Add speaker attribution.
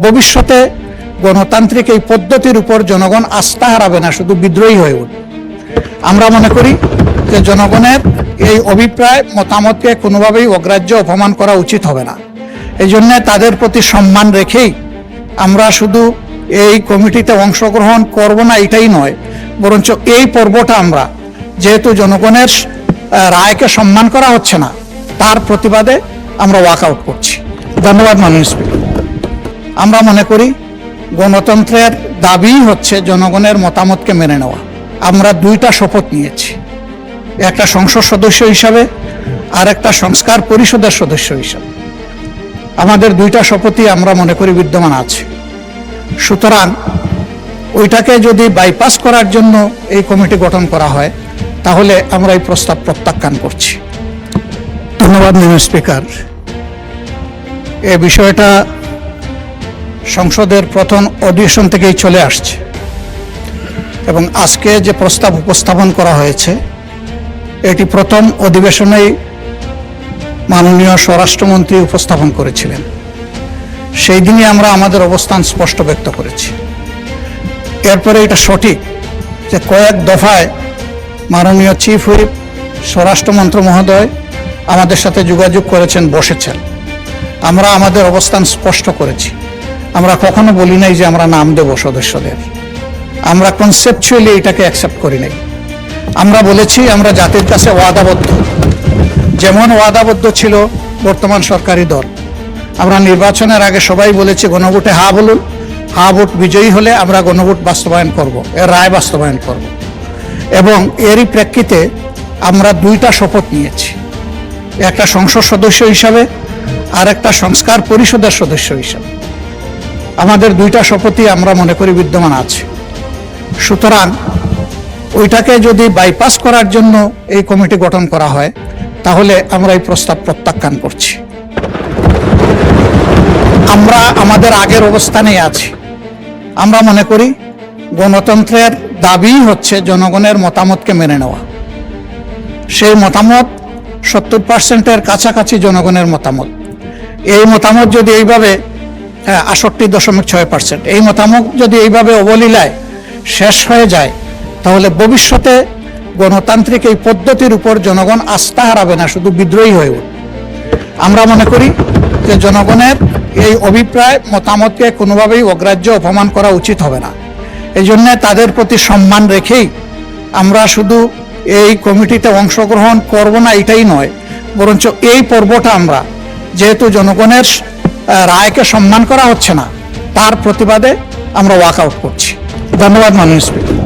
Speaker 1: ভবিষ্যতে গণতান্ত্রিক এই পদ্ধতির উপর জনগণ আস্থা হারাবে না, শুধু বিদ্রোহী হয়ে উঠবে। আমরা মনে করি যে জনগণের এই অভিপ্রায় মতামতকে কোনোভাবেই অগ্রাহ্য অপমান করা উচিত হবে না। এই জন্য তাদের প্রতি সম্মান রেখেই আমরা শুধু এই কমিটিতে অংশগ্রহণ করব না এটাই নয়, বরঞ্চ এই পর্বটা আমরা যেহেতু জনগণের রায়কে সম্মান করা হচ্ছে না তার প্রতিবাদে আমরা ওয়াকআউট করছি। ধন্যবাদ মাননীয় স্পিকার। আমরা মনে করি গণতন্ত্রের দাবি হচ্ছে জনগণের মতামতকে মেনে নেওয়া। আমরা দুইটা শপথ নিয়েছি, একটা সংসদ সদস্য হিসাবে আর একটা সংস্কার পরিষদের সদস্য হিসাবে। আমাদের দুইটা শপথই আমরা মনে করি বিদ্যমান আছে। সুতরাং ওইটাকে যদি বাইপাস করার জন্য এই কমিটি গঠন করা হয় তাহলে আমরা এই প্রস্তাব প্রত্যাখ্যান করছি। ধন্যবাদ মাননীয় স্পিকার। এই বিষয়টা সংসদের প্রথম অধিবেশন থেকেই চলে আসছে এবং আজকে যে প্রস্তাব উপস্থাপন করা হয়েছে এটি প্রথম অধিবেশনেই মাননীয় স্বরাষ্ট্রমন্ত্রী উপস্থাপন করেছিলেন। সেই দিনই আমরা আমাদের অবস্থান স্পষ্ট ব্যক্ত করেছি। এরপরে এটা সঠিক যে কয়েক দফায় মাননীয় চিফ হুইপ স্বরাষ্ট্রমন্ত্রী মহোদয় আমাদের সাথে যোগাযোগ করেছেন, বসেছেন। আমরা আমাদের অবস্থান স্পষ্ট করেছি। আমরা কখনো বলি নাই যে আমরা নাম দেব সদস্যদের। আমরা কনসেপচুয়ালি এটাকে অ্যাকসেপ্ট করি নাই। আমরা বলেছি আমরা জাতির কাছে ওয়াদাবদ্ধ, যেমন ওয়াদাবদ্ধ ছিল বর্তমান সরকারি দল। আমরা নির্বাচনের আগে সবাই বলেছি গণভোটে হা বলুন, হা ভোট বিজয়ী হলে আমরা গণভোট বাস্তবায়ন করব, এর রায় বাস্তবায়ন করব। এবং এরই প্রেক্ষিতে আমরা দুইটা শপথ নিয়েছি, একটা সংসদ সদস্য হিসাবে আর একটা সংস্কার পরিষদের সদস্য হিসাবে। আমাদের দুইটা শপথই আমরা মনে করি বিদ্যমান আছে। সুতরাং ওইটাকে যদি বাইপাস করার জন্য এই কমিটি গঠন করা হয় তাহলে আমরা এই প্রস্তাব প্রত্যাখ্যান করছি। আমরা আমাদের আগের অবস্থানেই আছি। আমরা মনে করি গণতন্ত্রের দাবি হচ্ছে জনগণের মতামতকে মেনে নেওয়া। সেই মতামত 70%-এর কাছাকাছি জনগণের মতামত। এই মতামত যদি এইভাবে 68.6%, এই মতামত যদি এইভাবে অবলীলায় শেষ হয়ে যায় তাহলে ভবিষ্যতে গণতান্ত্রিক এই পদ্ধতির উপর জনগণ আস্থা হারাবে না, শুধু বিদ্রোহী হয়ে উঠবে। আমরা মনে করি যে জনগণের এই অভিপ্রায় মতামতকে কোনোভাবেই অগ্রাহ্য অপমান করা উচিত হবে না। এই জন্য তাদের প্রতি সম্মান রেখেই আমরা শুধু এই কমিটিতে অংশগ্রহণ করব না এটাই নয়, বরঞ্চ এই পর্বটা আমরা যেহেতু জনগণের রায়কে সম্মান করা হচ্ছে না তার প্রতিবাদে আমরা ওয়াকআউট করছি। ধন্যবাদ মাননীয় স্পিকার।